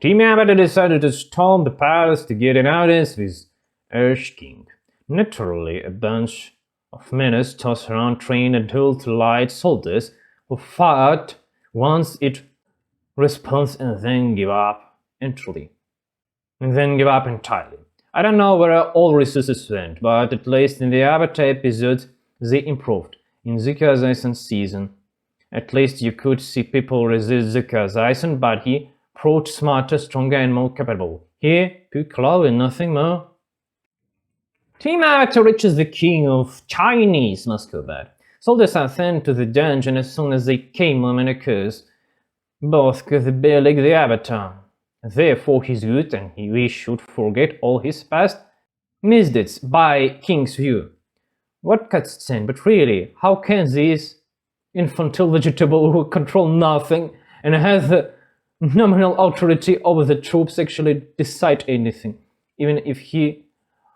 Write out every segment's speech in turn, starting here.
Team Avatar decided to storm the palace to get an audience with Earth King. Naturally, a bunch of menace tossed around trained adult light soldiers who fought once it responds and then give up entirely. I don't know where all resources went, but at least in the Avatar episode they improved. In Zuka's Aizen season, at least you could see people resist Zuka's Aizen, but he proved smarter, stronger and more capable. Here, pure claw and nothing more. Team Avatar reaches the king of Chinese Muscovite. Soldiers are sent to the dungeon as soon as they came moment occurs. Both could barely the Avatar. Therefore he's good and we should forget all his past misdeeds by King's view. What cutscene, but really, how can this infantile vegetable who control nothing and has the nominal authority over the troops actually decide anything, even if he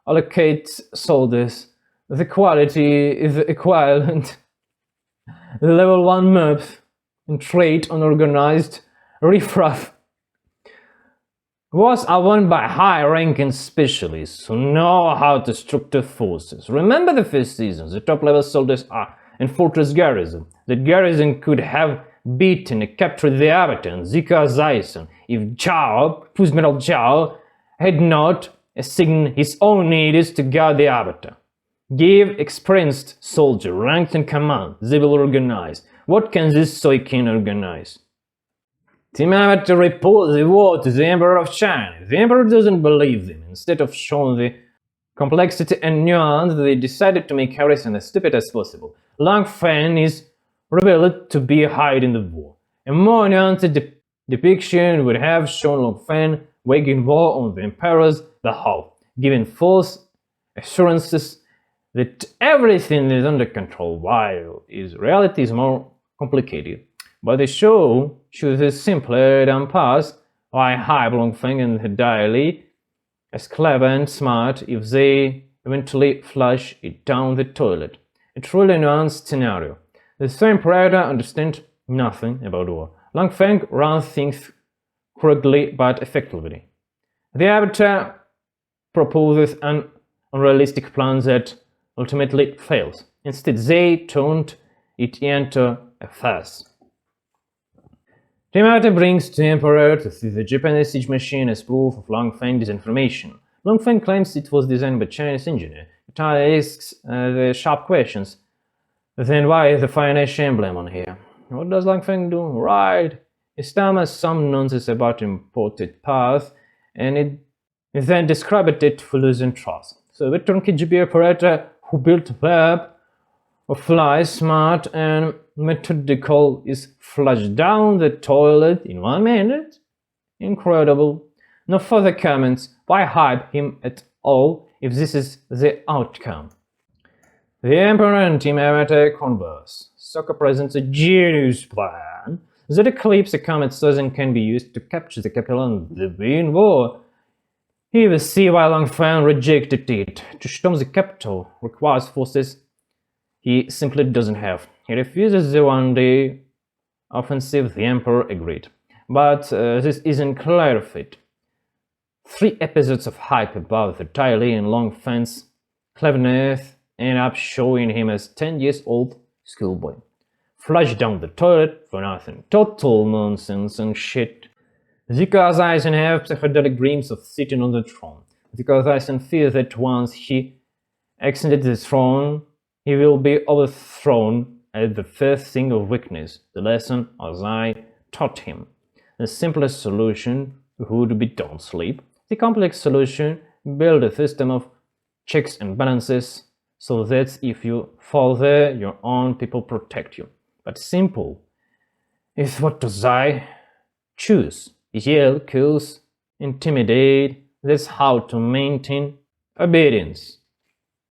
allocates soldiers? The quality is equivalent. Level 1 mobs and trait unorganized riffraff was won by high-ranking specialists who know how to structure forces. Remember the first season, the top-level soldiers are in Fortress Garrison. The garrison could have beaten and captured the Avatar and Zuka's Aizen if Fullmetal Zhao had not assigned his own needs to guard the Avatar. Give experienced soldier ranked in command, they will organize. What can this Soikin organize? Team Avatar report the war to the Emperor of China. The Emperor doesn't believe them. Instead of showing the complexity and nuance, they decided to make everything as stupid as possible. Long Feng is revealed to be hiding the war. A more nuanced depiction would have shown Long Feng waging war on the Emperor's behalf, giving false assurances that everything is under control, while his reality is more complicated. But the show chooses simpler than past. Why hype Long Feng and Dai Li as clever and smart if they eventually flush it down the toilet? A truly nuanced scenario. The same Amperator understands nothing about war. Long Feng runs things correctly but effectively. The Avatar proposes an unrealistic plan that ultimately fails. Instead, they turned it into a farce. Team Avatar brings the Emperor to see the Japanese siege machine as proof of Long Feng disinformation. Long Feng claims it was designed by Chinese engineer. It asks the sharp questions. Then why is the Fire Nation emblem on here? What does Long Feng do? Right, he stammers some nonsense about imported parts, and it then described it for losing trust. So the veteran KGB operator who built a web of flies smart and methodical is flushed down the toilet in 1 minute? Incredible. No further comments. Why hype him at all if this is the outcome? The Emperor and Team Avatar converse. Sokka presents a genius plan that eclipses a comet and can be used to capture the capital and the win war. He will see why Long Feng rejected it. To storm the capital requires forces he simply doesn't have. He refuses the one-day offensive. The Emperor agreed. But this isn't clarified. 3 episodes of hype about the Dai Li and Long Feng's cleverness end up showing him as 10 years old schoolboy. Flushed down the toilet for nothing. Total nonsense and shit. Zuka's Aizen have psychedelic dreams of sitting on the throne. Zuka's Aizen fears that once he ascended the throne, he will be overthrown at the first thing of weakness, the lesson as I taught him. The simplest solution would be don't sleep. The complex solution, build a system of checks and balances so that if you fall there, your own people protect you. But simple is what does I choose. Yell, kills, intimidate, that's how to maintain obedience.